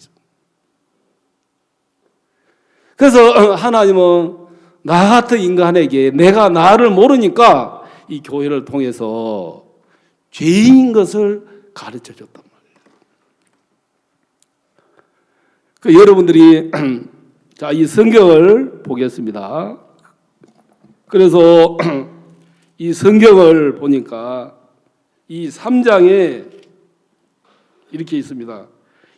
그래서 하나님은 나 같은 인간에게 내가 나를 모르니까 이 교회를 통해서 죄인인 것을 가르쳐 줬단 말이에요. 여러분들이 자, 이 성경을 보겠습니다. 그래서 이 성경을 보니까 이 3장에 이렇게 있습니다.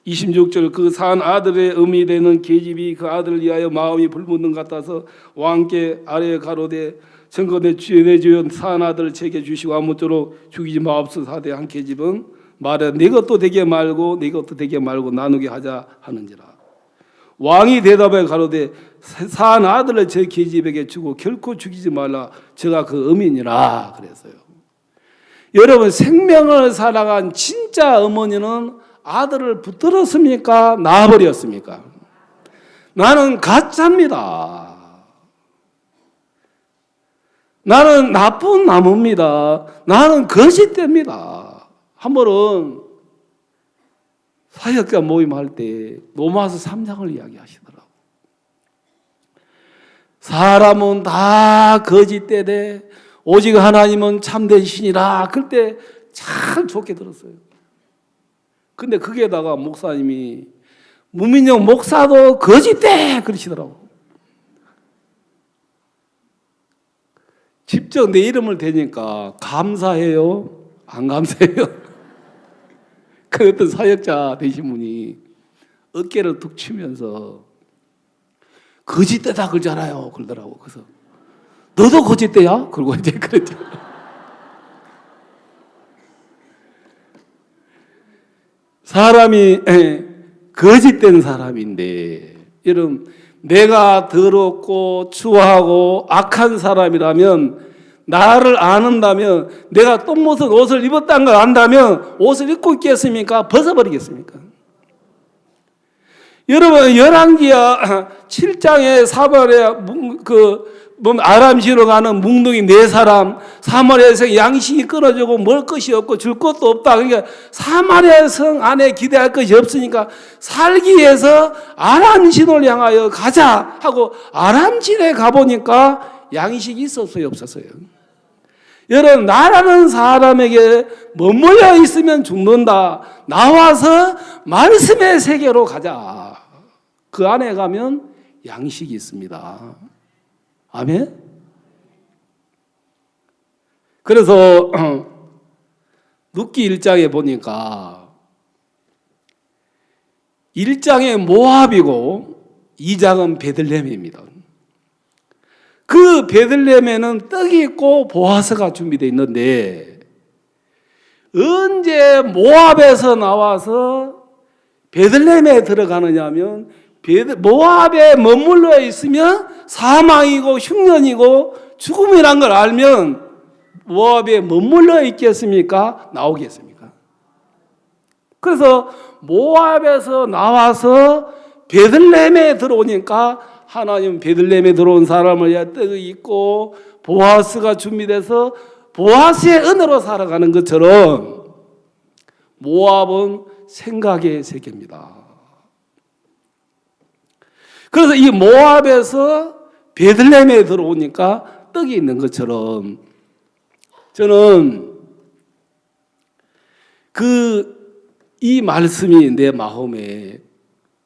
26절 그 산 아들의 의미 되는 계집이 그 아들을 위하여 마음이 불붙는 것 같아서 왕께 아래에 가로되 정건에 내 주여 산 아들을 제게 주시고 아무쪼록 죽이지 마옵소서 하되 한 계집은 말해 내 것도 되게 말고 내 것도 되게 말고 나누게 하자 하는지라. 왕이 대답해 가로되 산 아들을 제 계집에게 주고 결코 죽이지 말라 제가 그 의미니라 그랬어요. 여러분 생명을 살아간 진짜 어머니는 아들을 붙들었습니까? 낳아버렸습니까? 나는 가짜입니다. 나는 나쁜 나무입니다. 나는 거짓됩니다. 한 번은 사역자 모임할 때 로마서 3장을 이야기하시더라고. 사람은 다 거짓되되 오직 하나님은 참된 신이라. 그때 참 좋게 들었어요. 근데 거기에다가 목사님이 무민영 목사도 거짓돼 그러시더라고. 직접 내 이름을 대니까 감사해요? 안 감사해요? 그 어떤 사역자 되신 분이 어깨를 툭 치면서 거짓되다 그러잖아요 그러더라고. 그래서 너도 거짓대야? 그러고 이제 그랬죠. 사람이 거짓된 사람인데 여러분 내가 더럽고 추하고 악한 사람이라면 나를 아는다면 내가 똥 묻은 옷을 입었다는 걸 안다면 옷을 입고 있겠습니까? 벗어버리겠습니까? 여러분 열왕기야 7장에 사마리아 아람시로 가는 뭉둥이 4사람 사마리아 성 양식이 끊어지고 먹을 것이 없고 줄 것도 없다. 그러니까 사마리아 성 안에 기대할 것이 없으니까 살기 위해서 아람신을 향하여 가자 하고 아람신에 가보니까 양식이 있었어요 없었어요? 여러분 나라는 사람에게 머물러 있으면 죽는다. 나와서 말씀의 세계로 가자. 그 안에 가면 양식이 있습니다. 아멘? 그래서 룻기 1장에 보니까 1장에 모압이고 2장은 베들레헴입니다. 그 베들레헴에는 떡이 있고 보아스가 준비되어 있는데 언제 모압에서 나와서 베들레헴에 들어가느냐 하면 모압에 머물러 있으면 사망이고 흉년이고 죽음이란 걸 알면 모압에 머물러 있겠습니까? 나오겠습니까? 그래서 모압에서 나와서 베들레헴에 들어오니까 하나님 베들레헴에 들어온 사람을 위해 떡이 있고 보아스가 준비돼서 보아스의 은혜로 살아가는 것처럼 모압은 생각의 세계입니다. 그래서 이 모압에서 베들레헴에 들어오니까 떡이 있는 것처럼 저는 이 말씀이 내 마음에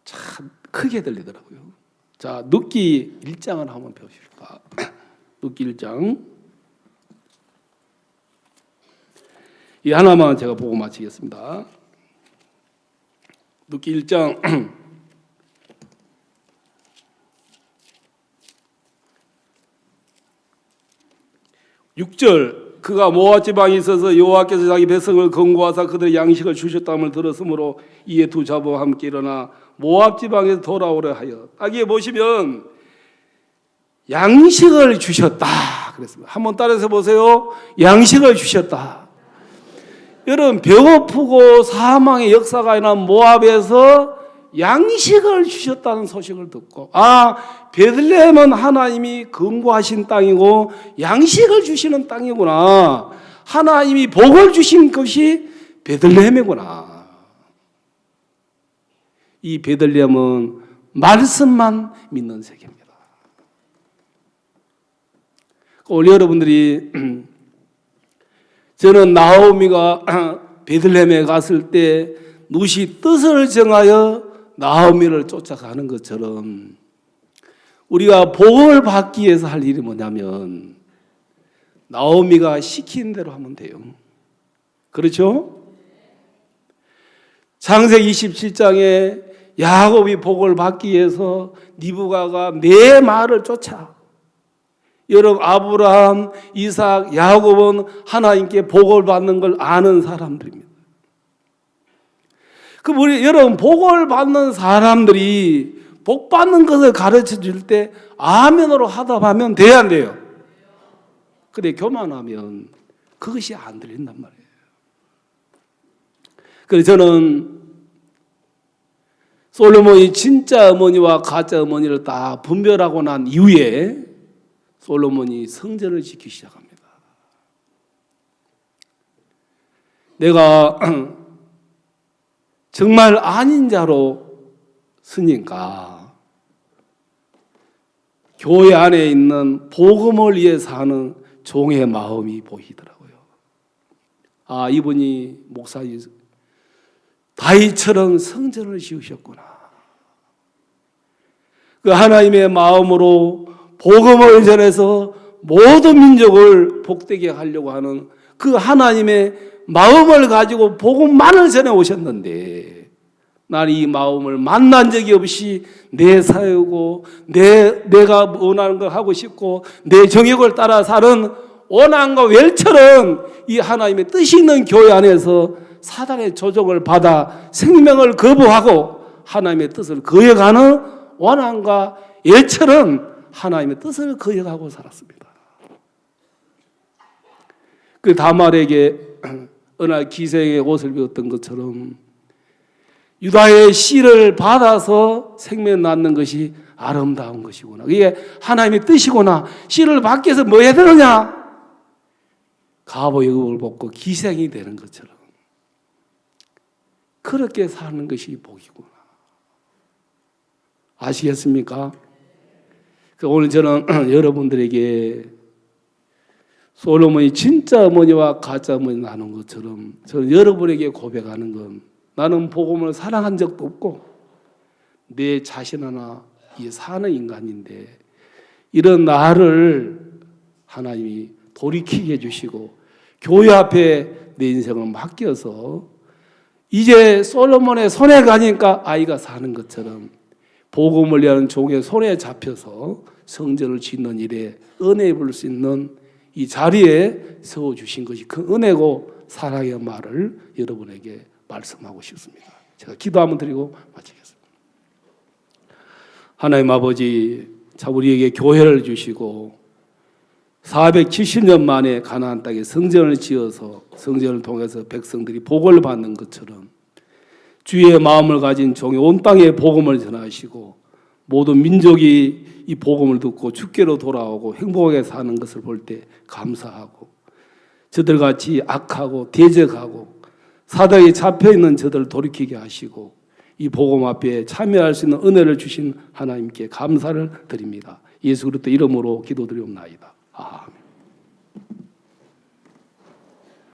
참 크게 들리더라고요. 자, 룻기 1장을 한번 펴보실까? 룻기 1장. 이 하나만 제가 보고 마치겠습니다. 룻기 1장 6절 그가 모압 지방에 있어서 여호와께서 자기 백성을 건고하사 그들의 양식을 주셨다함을 들었으므로 이에 두 자부와 함께 일어나 모압 지방에서 돌아오려 하여 여기에 보시면 양식을 주셨다 그랬습니다. 한번 따라서 보세요. 양식을 주셨다. 여러분 배고프고 사망의 역사가 있는 모압에서 양식을 주셨다는 소식을 듣고 베들레헴은 하나님이 근고하신 땅이고 양식을 주시는 땅이구나. 하나님이 복을 주신 것이 베들레헴이구나. 이 베들레헴은 말씀만 믿는 세계입니다. 오늘 여러분들이 저는 나오미가 베들레헴에 갔을 때 룻이 뜻을 정하여 나오미를 쫓아가는 것처럼 우리가 복을 받기 위해서 할 일이 뭐냐면 나오미가 시킨 대로 하면 돼요. 그렇죠? 창세기 27장에 야곱이 복을 받기 위해서 리브가가 네 말을 쫓아. 여러분 아브라함, 이삭, 야곱은 하나님께 복을 받는 걸 아는 사람들입니다. 여러분 복을 받는 사람들이 복 받는 것을 가르쳐 줄 때 아멘으로 하답하면 돼야 안 돼요? 근데 교만하면 그것이 안 들린단 말이에요. 그래서 저는 솔로몬이 진짜 어머니와 가짜 어머니를 다 분별하고 난 이후에 솔로몬이 성전을 짓기 시작합니다. 내가 정말 아닌 자로 쓰니까 교회 안에 있는 복음을 위해서 하는 종의 마음이 보이더라고요. 이분이 목사님 다윗처럼 성전을 지으셨구나. 그 하나님의 마음으로 복음을 전해서 모든 민족을 복되게 하려고 하는 그 하나님의 마음을 가지고 복음만을 전해 오셨는데 나는 이 마음을 만난 적이 없이 내 사유고 내가 원하는 걸 하고 싶고 내 정욕을 따라 사는 원한과 웰처럼 이 하나님의 뜻이 있는 교회 안에서 사단의 조종을 받아 생명을 거부하고 하나님의 뜻을 거역하는 원한과 열처럼 하나님의 뜻을 거역하고 살았습니다. 그 다말에게 어느 날 기생의 옷을 배웠던 것처럼 유다의 씨를 받아서 생명 낳는 것이 아름다운 것이구나. 이게 하나님의 뜻이구나. 씨를 받기 위해서 뭐 해야 되느냐? 갑오역을 벗고 기생이 되는 것처럼 그렇게 사는 것이 복이구나. 아시겠습니까? 오늘 저는 여러분들에게 솔로몬이 진짜 어머니와 가짜 어머니 나눈 것처럼 저는 여러분에게 고백하는 건 나는 복음을 사랑한 적도 없고 내 자신 하나 사는 인간인데 이런 나를 하나님이 돌이키게 해주시고 교회 앞에 내 인생을 맡겨서 이제 솔로몬의 손에 가니까 아이가 사는 것처럼 복음을 위하는 종의 손에 잡혀서 성전을 짓는 일에 은혜 입을 수 있는 이 자리에 세워주신 것이 큰 은혜고 사랑의 말을 여러분에게 말씀하고 싶습니다. 제가 기도 한번 드리고 마치겠습니다. 하나님 아버지, 참 우리에게 교회를 주시고 470년 만에 가나안 땅에 성전을 지어서 성전을 통해서 백성들이 복을 받는 것처럼 주의 마음을 가진 종이 온 땅에 복음을 전하시고 모든 민족이 이 복음을 듣고 주께로 돌아오고 행복하게 사는 것을 볼 때 감사하고 저들같이 악하고 대적하고 사단에 잡혀있는 저들을 돌이키게 하시고 이 복음 앞에 참여할 수 있는 은혜를 주신 하나님께 감사를 드립니다. 예수 그리스도 이름으로 기도드리옵나이다. 아멘.